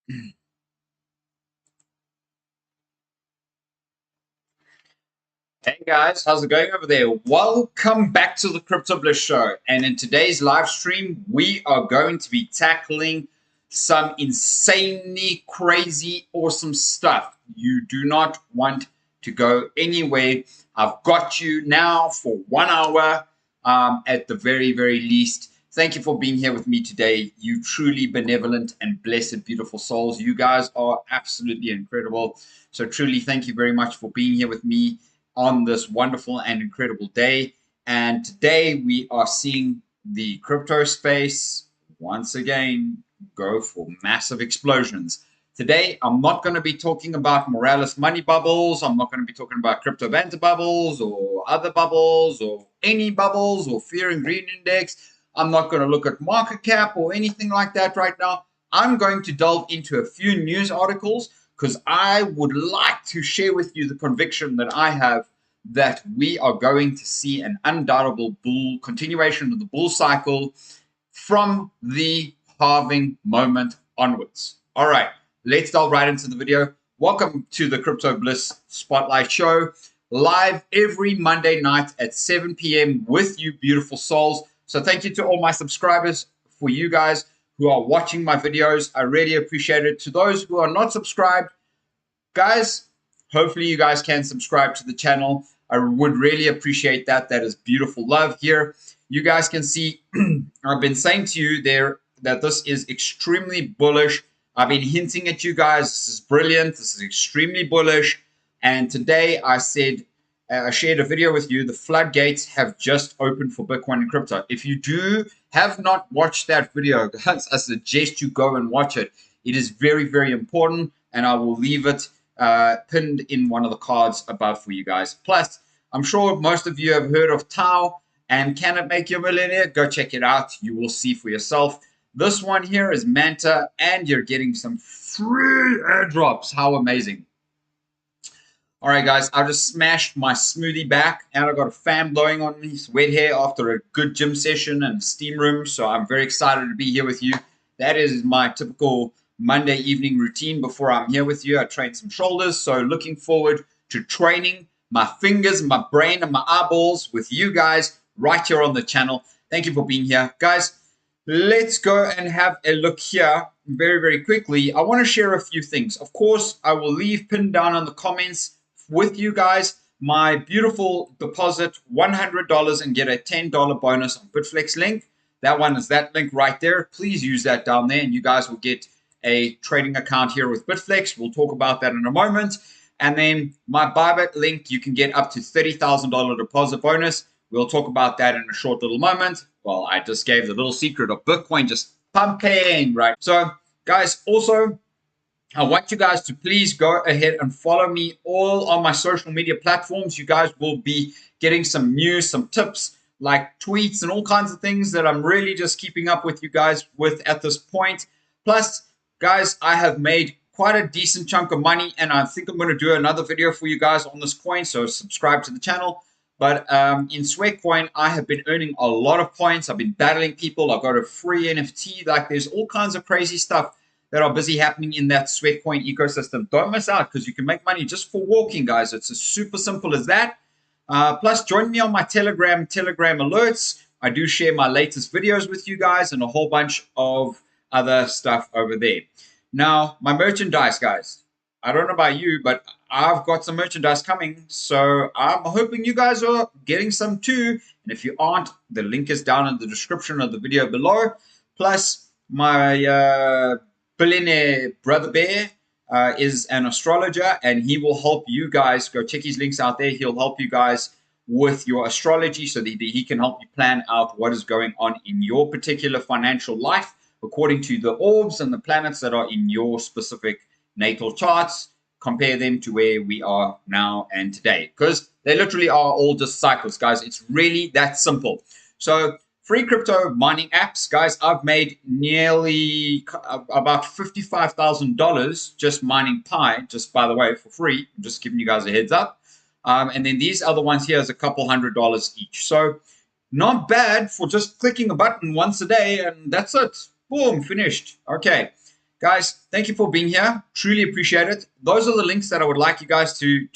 Hey guys, how's it going over there? Welcome back to the Crypto Bliss Show. And in today's live stream, we are going to be tackling some insanely crazy, awesome stuff. You do not want to go anywhere. I've got you now for 1 hour at the very, very least. Thank you for being here with me today. You truly benevolent and blessed, beautiful souls. You guys are absolutely incredible. So truly, thank you very much for being here with me on this wonderful and incredible day. And today we are seeing the crypto space once again go for massive explosions. Today, I'm not going to be talking about Morales money bubbles. I'm not going to be talking about crypto banter bubbles or other bubbles or any bubbles or fear and greed index. I'm not going to look at market cap or anything like that right now. I'm going to delve into a few news articles because I would like to share with you the conviction that I have that we are going to see an undoubtable bull continuation of the bull cycle from the halving moment onwards. All right, let's delve right into the video. Welcome to the Crypto Bliss Spotlight Show, live every Monday night at 7 p.m. with you beautiful souls. So thank you to all my subscribers, for you guys who are watching my videos. I really appreciate it. To those who are not subscribed, guys, hopefully you guys can subscribe to the channel. I would really appreciate that. That is beautiful love here. You guys can see I've been saying to you there that this is extremely bullish. I've been hinting at you guys. This is brilliant. This is extremely bullish. And today I said, I shared a video with you. The floodgates have just opened for Bitcoin and crypto. If you have not watched that video, guys, I suggest you go and watch it. It is very, very important. And I will leave it pinned in one of the cards above for you guys. Plus, I'm sure most of you have heard of Tau and Can It Make You a Millionaire? Go check it out. You will see for yourself. This one here is Manta, and you're getting some free airdrops. How amazing. All right, guys, I just smashed my smoothie back, and I got a fan blowing on me. It's wet hair after a good gym session and steam room, so I'm very excited to be here with you. That is my typical Monday evening routine before I'm here with you. I train some shoulders, so looking forward to training my fingers, my brain, and my eyeballs with you guys right here on the channel. Thank you for being here. Guys, let's go and have a look here very, very quickly. I want to share a few things. Of course, I will leave pinned down in the comments with you guys my beautiful deposit $100 and get a $10 bonus on Bitflex link. That one is that link right there. Please use that down there, and you guys will get a trading account here with Bitflex. We'll talk about that in a moment. And then my Bybit link, you can get up to $30,000 deposit bonus. We'll talk about that in a short little moment. Well, I just gave the little secret of Bitcoin just pumping, right? So, guys, also, I want you guys to please go ahead and follow me all on my social media platforms. You guys will be getting some news, some tips, like tweets and all kinds of things that I'm really just keeping up with you guys with at this point. Plus, guys, I have made quite a decent chunk of money, and I think I'm going to do another video for you guys on this coin, so subscribe to the channel. But in SWEATCOIN, I have been earning a lot of points. I've been battling people. I've got a free NFT. Like, there's all kinds of crazy stuff that are busy happening in that SWEATCOIN ecosystem. Don't miss out, because you can make money just for walking, guys. It's as super simple as that. Plus, join me on my Telegram alerts. I do share my latest videos with you guys and a whole bunch of other stuff over there. Now, my merchandise, guys. I don't know about you, but I've got some merchandise coming. So I'm hoping you guys are getting some too. And if you aren't, the link is down in the description of the video below. Plus, my billionaire brother bear is an astrologer, and he will help you guys. Go check his links out there. He'll help you guys with your astrology so that he can help you plan out what is going on in your particular financial life according to the orbs and the planets that are in your specific natal charts. Compare them to where we are now and today, because they literally are all just cycles, guys. It's really that simple. So free crypto mining apps, guys. I've made nearly about $55,000 just mining Pi, just by the way, for free. I'm just giving you guys a heads up. And then these other ones here is a couple $100 each. So not bad for just clicking a button once a day, and that's it. Boom, finished. Okay, Guys, thank you for being here. Truly appreciate it. Those are the links that I would like you guys to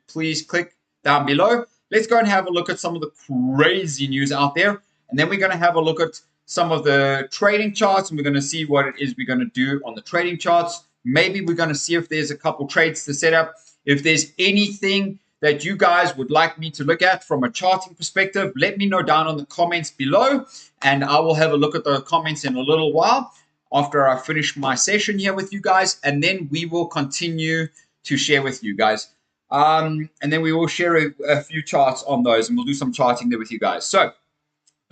please click down below. Let's go and have a look at some of the crazy news out there. And then we're going to have a look at some of the trading charts, and we're going to see what it is we're going to do on the trading charts. Maybe we're going to see if there's a couple trades to set up. If there's anything that you guys would like me to look at from a charting perspective, let me know down in the comments below, and I will have a look at the comments in a little while after I finish my session here with you guys, and then we will continue to share with you guys. And then we will share a few charts on those, and we'll do some charting there with you guys. So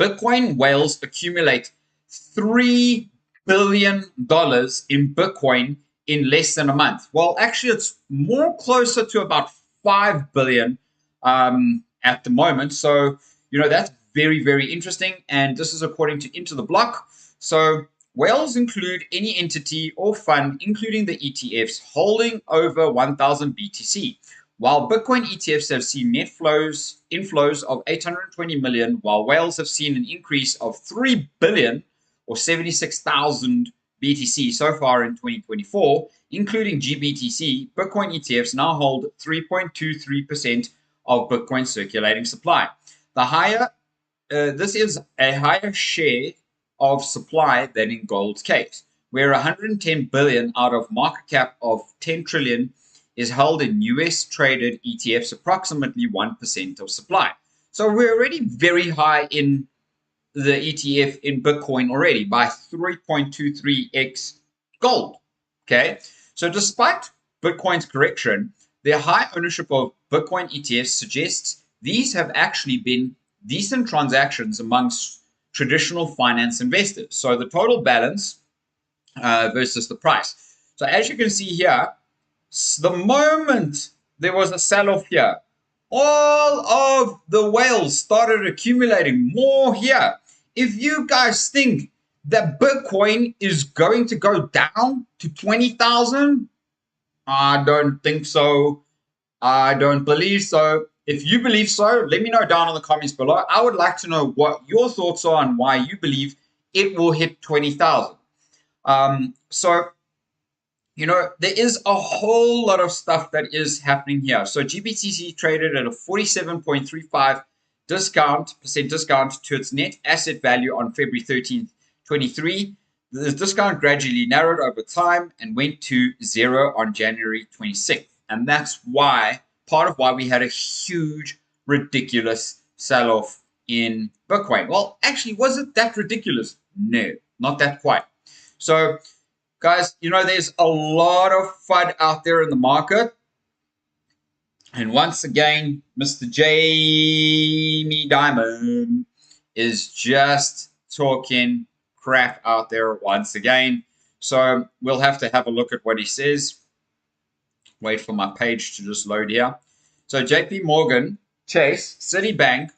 Bitcoin whales accumulate $3 billion in Bitcoin in less than a month. Well, actually, it's more closer to about 5 billion at the moment. So, that's very, very interesting. And this is according to Into the Block. So whales include any entity or fund, including the ETFs, holding over 1,000 BTC. While Bitcoin ETFs have seen net inflows of 820 million, while whales have seen an increase of 3 billion or 76,000 BTC so far in 2024, including GBTC, Bitcoin ETFs now hold 3.23% of Bitcoin circulating supply. This is a higher share of supply than in gold's case, where 110 billion out of market cap of 10 trillion is held in US traded ETFs, approximately 1% of supply. So we're already very high in the ETF in Bitcoin already by 3.23x gold. Okay. So despite Bitcoin's correction, the high ownership of Bitcoin ETFs suggests these have actually been decent transactions amongst traditional finance investors. So the total balance versus the price. So as you can see here, the moment there was a sell-off here, all of the whales started accumulating more here. If you guys think that Bitcoin is going to go down to 20,000, I don't think so. I don't believe so. If you believe so, let me know down in the comments below. I would like to know what your thoughts are and why you believe it will hit 20,000. There is a whole lot of stuff that is happening here. So GBTC traded at a 47.35% discount to its net asset value on February 13th, 23. The discount gradually narrowed over time and went to zero on January 26th. And that's part of why we had a huge, ridiculous sell-off in Bitcoin. Well, actually, was it that ridiculous? No, not that quite. So, guys, there's a lot of FUD out there in the market. And once again, Mr. Jamie Dimon is just talking crap out there once again. So we'll have to have a look at what he says. Wait for my page to just load here. So JP Morgan, Chase, Citibank,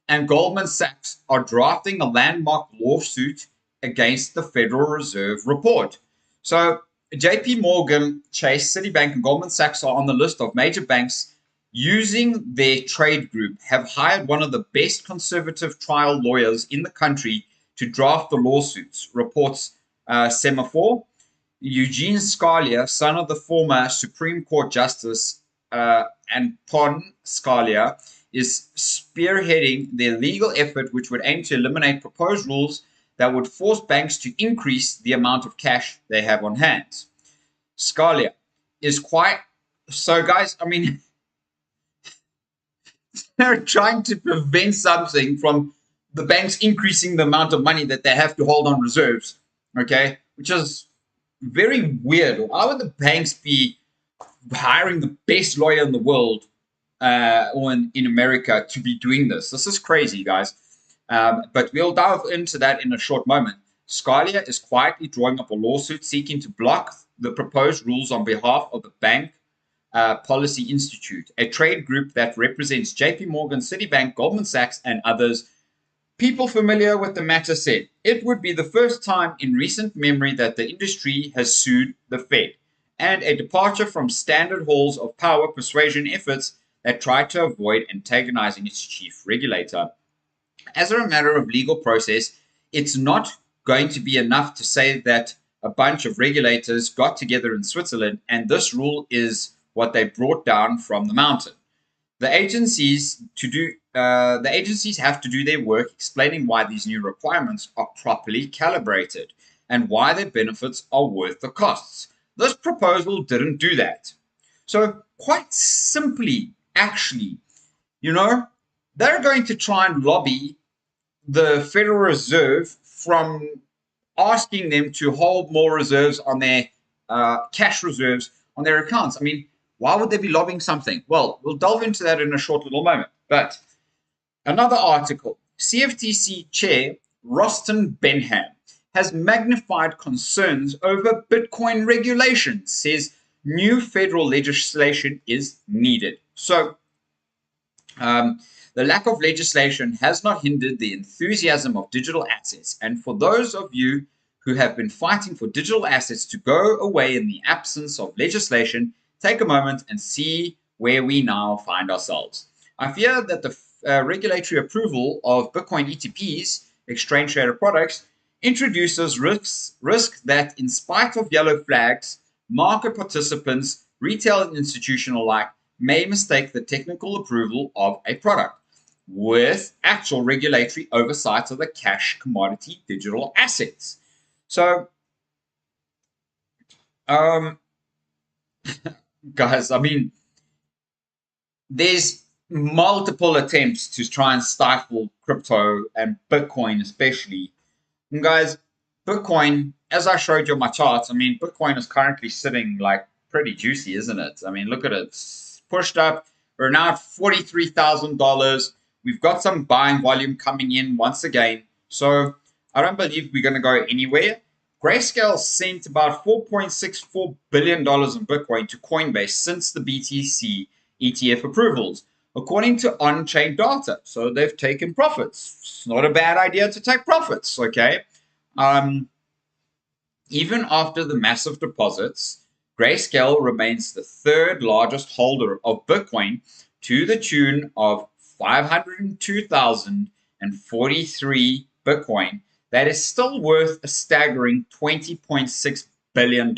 and Goldman Sachs are drafting a landmark lawsuit against the Federal Reserve report. So JP Morgan, Chase, Citibank, and Goldman Sachs are on the list of major banks using their trade group, have hired one of the best conservative trial lawyers in the country to draft the lawsuits, reports Semaphore. Eugene Scalia, son of the former Supreme Court Justice Anton Scalia, is spearheading their legal effort, which would aim to eliminate proposed rules that would force banks to increase the amount of cash they have on hand. Scalia is quite... So, guys, they're trying to prevent something from the banks increasing the amount of money that they have to hold on reserves, okay? Which is very weird. Why would the banks be hiring the best lawyer in the world or in America to be doing this? This is crazy, guys. But we'll dive into that in a short moment. Scalia is quietly drawing up a lawsuit seeking to block the proposed rules on behalf of the Bank Policy Institute, a trade group that represents JP Morgan, Citibank, Goldman Sachs, and others. People familiar with the matter said it would be the first time in recent memory that the industry has sued the Fed, and a departure from standard halls of power persuasion efforts that try to avoid antagonizing its chief regulator. As a matter of legal process, it's not going to be enough to say that a bunch of regulators got together in Switzerland, and this rule is what they brought down from the mountain. The agencies have to do their work explaining why these new requirements are properly calibrated and why their benefits are worth the costs. This proposal didn't do that. So quite simply, actually, they're going to try and lobby the Federal Reserve from asking them to hold more reserves on their cash reserves on their accounts. I mean, why would they be lobbying something? Well, we'll delve into that in a short little moment. But another article, CFTC Chair Rostin Benham has magnified concerns over Bitcoin regulation, says new federal legislation is needed. So, the lack of legislation has not hindered the enthusiasm of digital assets. And for those of you who have been fighting for digital assets to go away in the absence of legislation, take a moment and see where we now find ourselves. I fear that the regulatory approval of Bitcoin ETPs, exchange traded products, introduces risk that, in spite of yellow flags, market participants, retail and institutional alike, may mistake the technical approval of a product with actual regulatory oversight of the cash commodity digital assets. So, guys, I mean, there's multiple attempts to try and stifle crypto and Bitcoin especially. And guys, Bitcoin, as I showed you on my charts, I mean, Bitcoin is currently sitting like pretty juicy, isn't it? I mean, look at it. It's pushed up. We're now at $43,000. We've got some buying volume coming in once again. So I don't believe we're going to go anywhere. Grayscale sent about $4.64 billion in Bitcoin to Coinbase since the BTC ETF approvals, according to on-chain data. So they've taken profits. It's not a bad idea to take profits, okay? Even after the massive deposits, Grayscale remains the third largest holder of Bitcoin to the tune of 502,043 Bitcoin. That is still worth a staggering $20.6 billion.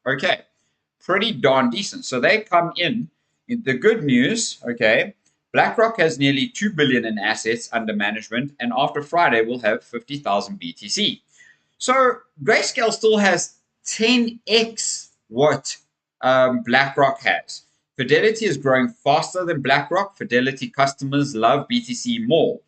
Okay, pretty darn decent. So they come in the good news, okay, BlackRock has nearly $2 billion in assets under management, and after Friday will have 50,000 BTC. So Grayscale still has 10x what BlackRock has. Fidelity is growing faster than BlackRock. Fidelity customers love BTC more.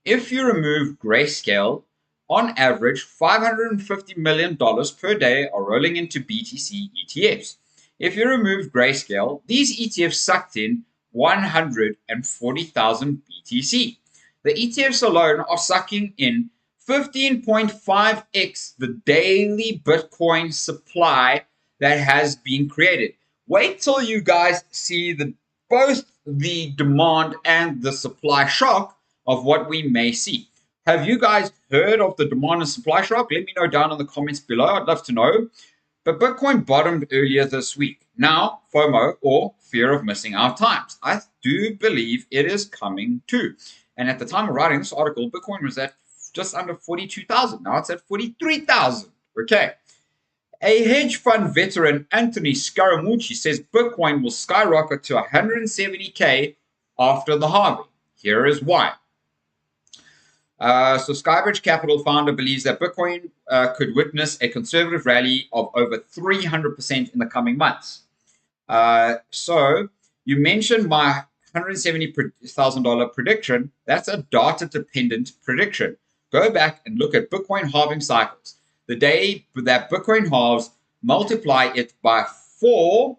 If you remove Grayscale, on average, $550 million per day are rolling into BTC ETFs. If you remove Grayscale, these ETFs sucked in 140,000 BTC. The ETFs alone are sucking in 15.5x the daily Bitcoin supply that has been created. Wait till you guys see both the demand and the supply shock of what we may see. Have you guys heard of the demand and supply shock? Let me know down in the comments below. I'd love to know. But Bitcoin bottomed earlier this week. Now, FOMO, or fear of missing out times. I do believe it is coming too. And at the time of writing this article, Bitcoin was at just under 42,000. Now it's at 43,000. Okay. A hedge fund veteran, Anthony Scaramucci, says Bitcoin will skyrocket to 170K after the halving. Here is why. So Skybridge Capital founder believes that Bitcoin could witness a conservative rally of over 300% in the coming months. So you mentioned my $170,000 prediction. That's a data-dependent prediction. Go back and look at Bitcoin halving cycles. The day that Bitcoin halves, multiply it by 4,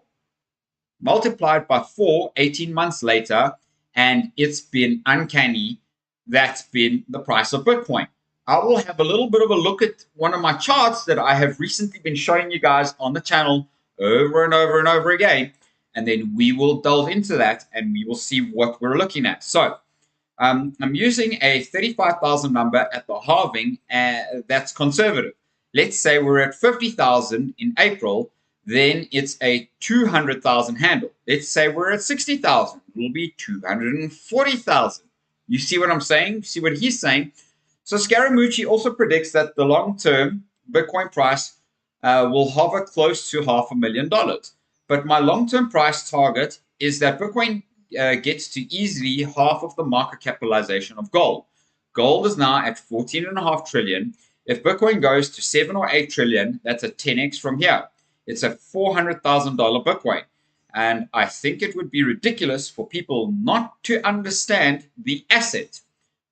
multiplied by 4 18 months later, and it's been uncanny. That's been the price of Bitcoin. I will have a little bit of a look at one of my charts that I have recently been showing you guys on the channel over and over and over again. And then we will delve into that and we will see what we're looking at. So I'm using a 35,000 number at the halving. That's conservative. Let's say we're at 50,000 in April. Then it's a 200,000 handle. Let's say we're at 60,000. It will be 240,000. You see what I'm saying? You see what he's saying? So Scaramucci also predicts that the long-term Bitcoin price will hover close to $500,000. But my long-term price target is that Bitcoin gets to easily half of the market capitalization of gold. Gold is now at 14.5 trillion. If Bitcoin goes to 7 or 8 trillion, that's a 10x from here. It's a $400,000 Bitcoin. And I think it would be ridiculous for people not to understand the asset,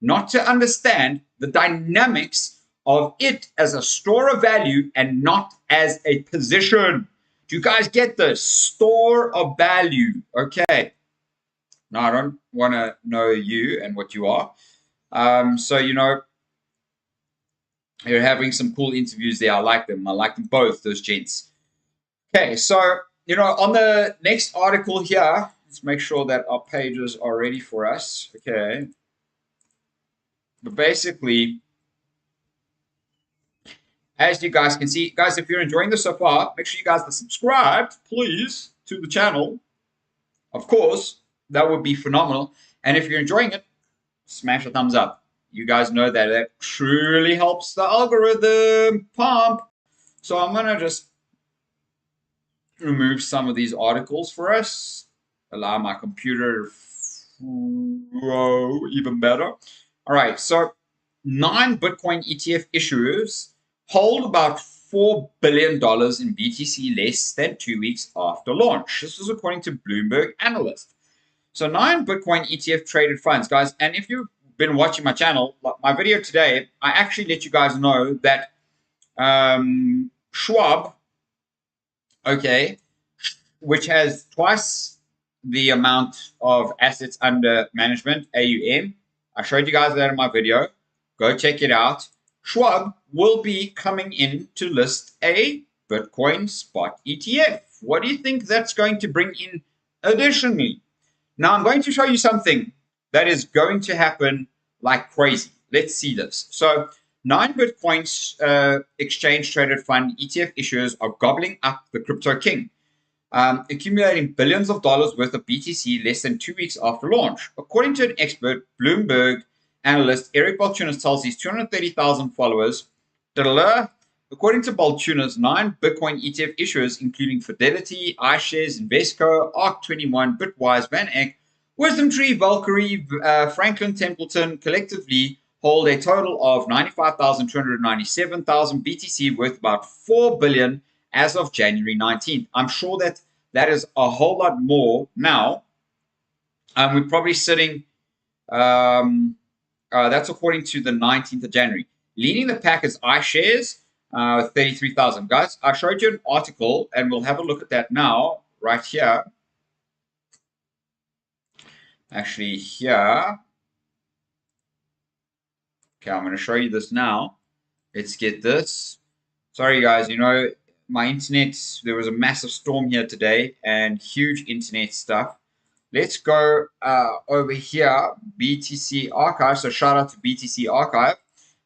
not to understand the dynamics of it as a store of value and not as a position. Do you guys get this? Store of value. Okay. Now, I don't want to know you and what you are. So, you're having some cool interviews there. I like them. I like them both, those gents. Okay, so, on the next article here, let's make sure that our pages are ready for us. Okay. But basically, as you guys can see, guys, if you're enjoying this so far, make sure you guys are subscribed, please, to the channel. Of course, that would be phenomenal. And if you're enjoying it, smash a thumbs up. You guys know that it truly helps the algorithm pump. So I'm going to just remove some of these articles for us. Allow my computer to flow even better. All right, so 9 Bitcoin ETF issuers hold about $4 billion in BTC less than 2 weeks after launch. This is according to Bloomberg analyst. So 9 Bitcoin ETF traded funds, guys. And if you've been watching my channel, my video today, I actually let you guys know that Schwab, okay, which has twice the amount of assets under management, AUM. I showed you guys that in my video. Go check it out. Schwab will be coming in to list a Bitcoin spot ETF. What do you think that's going to bring in additionally? Now, I'm going to show you something that is going to happen like crazy. Let's see this. So 9 Bitcoin exchange traded fund ETF issuers are gobbling up the crypto king, accumulating billions of dollars worth of BTC less than 2 weeks after launch. According to an expert, Bloomberg analyst Eric Balchunas tells his 230,000 followers, according to Balchunas, 9 Bitcoin ETF issuers, including Fidelity, iShares, Invesco, ARK21, Bitwise, Van Eck, WisdomTree, Valkyrie, Franklin Templeton, collectively hold a total of 95,297,000 BTC worth about $4 billion as of January 19th. I'm sure that that is a whole lot more now. We're probably sitting, that's according to the 19th of January. Leading the pack is iShares, 33,000. Guys, I showed you an article, and we'll have a look at that now, right here. Actually, here. Okay, I'm going to show you this now. Let's get this. Sorry, guys, my internet, there was a massive storm here today and huge internet stuff. Let's go over here, BTC Archive. So shout out to BTC Archive.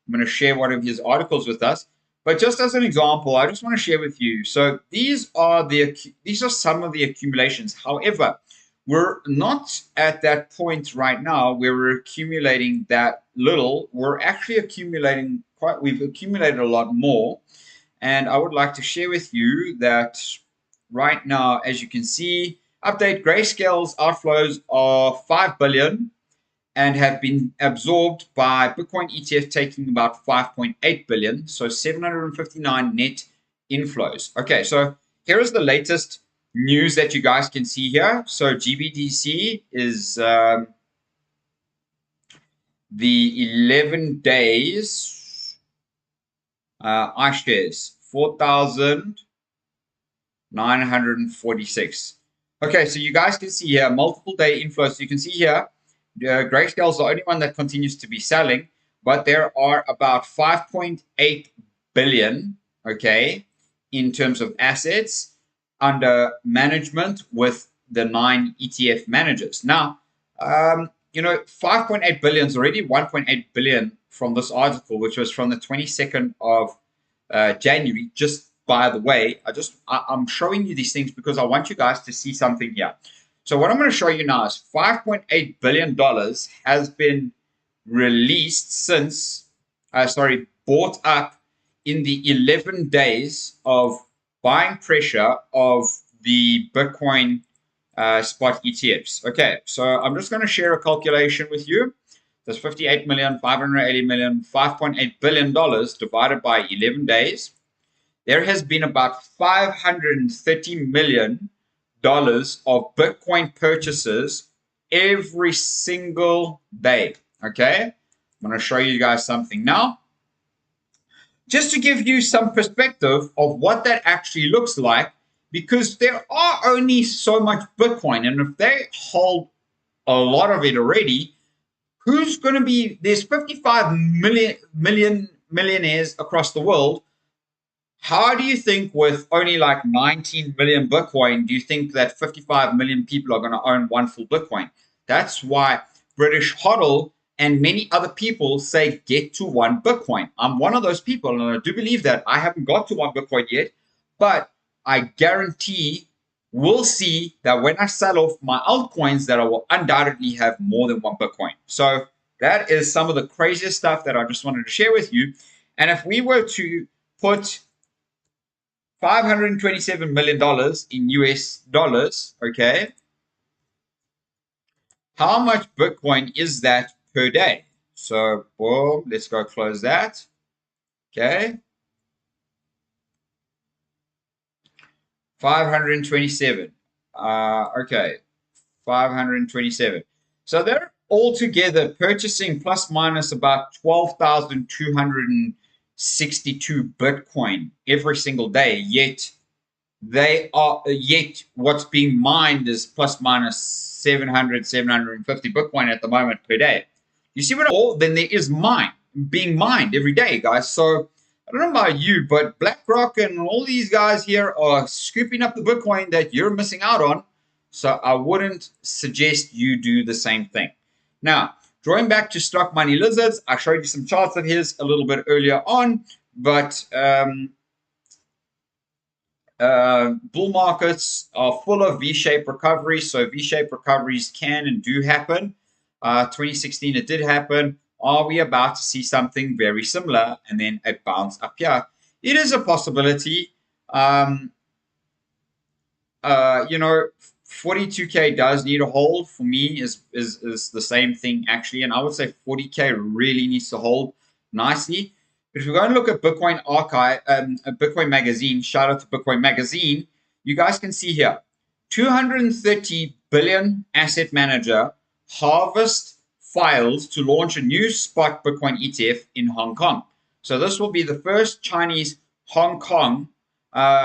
I'm going to share one of his articles with us. But just as an example, I just want to share with you. So these are some of the accumulations. However, we're not at that point right now where we're accumulating that little. We're actually accumulating we've accumulated a lot more. And I would like to share with you that right now, as you can see, update Grayscale's outflows are 5 billion and have been absorbed by Bitcoin ETF taking about 5.8 billion. So 759 net inflows. Okay, so here is the latest news that you guys can see here. So GBDC is the 11 days iShares 4,946. Okay, so you guys can see here multiple day inflows. So you can see here Grayscale is the only one that continues to be selling, but there are about 5.8 billion, okay, in terms of assets under management with the 9 ETF managers. Now, 5.8 billion is already 1.8 billion from this article, which was from the 22nd of January. Just by the way, I'm showing you these things because I want you guys to see something here. So what I'm going to show you now is $5.8 billion has been released since, bought up in the 11 days of buying pressure of the Bitcoin spot ETFs. Okay, so I'm just going to share a calculation with you. That's 58 million, 580 million, $5.8 billion divided by 11 days. There has been about $530 million of Bitcoin purchases every single day. Okay, I'm going to show you guys something now, just to give you some perspective of what that actually looks like, because there are only so much Bitcoin, and if they hold a lot of it already, who's going to be, there's 55 million millionaires across the world. How do you think with only like 19 million Bitcoin, do you think that 55 million people are going to own one full Bitcoin? That's why British HODL and many other people say get to one Bitcoin. I'm one of those people, and I do believe that. I haven't got to one Bitcoin yet, but I guarantee we'll see that when I sell off my altcoins, that I will undoubtedly have more than one Bitcoin. So that is some of the craziest stuff that I just wanted to share with you. And if we were to put $527 million in US dollars, okay, how much Bitcoin is that per day? So, boom, let's go close that. Okay. 527. Okay. 527. So they're altogether purchasing plus minus about 12,262 Bitcoin every single day. Yet what's being mined is plus minus 700, 750 Bitcoin at the moment per day. You see what all then there is being mined every day, guys. So I don't know about you, but BlackRock and all these guys here are scooping up the Bitcoin that you're missing out on. So I wouldn't suggest you do the same thing. Now, drawing back to Stock Money Lizards, I showed you some charts of his a little bit earlier on, but bull markets are full of V-shaped recoveries, so V-shaped recoveries can and do happen. 2016, it did happen. Are we about to see something very similar and then a bounce up here? It is a possibility. 42K does need a hold. For me, is the same thing actually, and I would say 40K really needs to hold nicely. But if we go and look at Bitcoin Archive, Bitcoin Magazine, shout out to Bitcoin Magazine, you guys can see here, 230 billion asset manager harvest files to launch a new spot Bitcoin ETF in Hong Kong. So this will be the first Chinese Hong Kong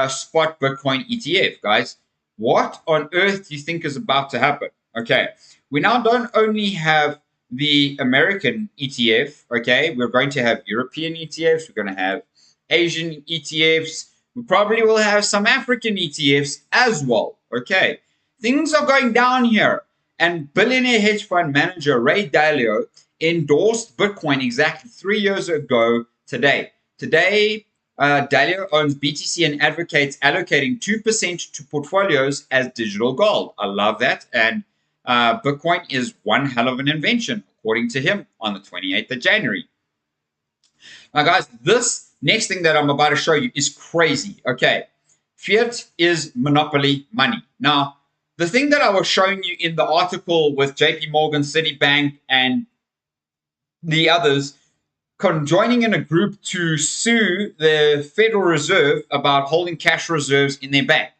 spot Bitcoin ETF, guys. What on earth do you think is about to happen? Okay, we now don't only have the American ETF, okay, we're going to have European ETFs, we're going to have Asian ETFs, we probably will have some African ETFs as well, okay. Things are going down here, and billionaire hedge fund manager Ray Dalio endorsed Bitcoin exactly 3 years ago today. Today, Dalio owns BTC and advocates allocating 2% to portfolios as digital gold. I love that, and Bitcoin is one hell of an invention, according to him, on the 28th of January. Now, guys, this next thing that I'm about to show you is crazy. Okay, fiat is monopoly money. Now, the thing that I was showing you in the article with JP Morgan, Citibank, and the others joining in a group to sue the Federal Reserve about holding cash reserves in their bank.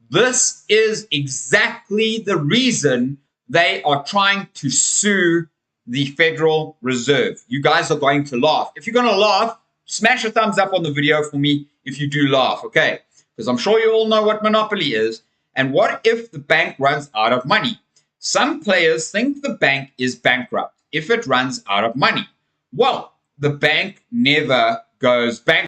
This is exactly the reason they are trying to sue the Federal Reserve. You guys are going to laugh. If you're going to laugh, smash a thumbs up on the video for me if you do laugh, okay? Because I'm sure you all know what monopoly is. And what if the bank runs out of money? Some players think the bank is bankrupt if it runs out of money. Well, the bank never goes bankrupt.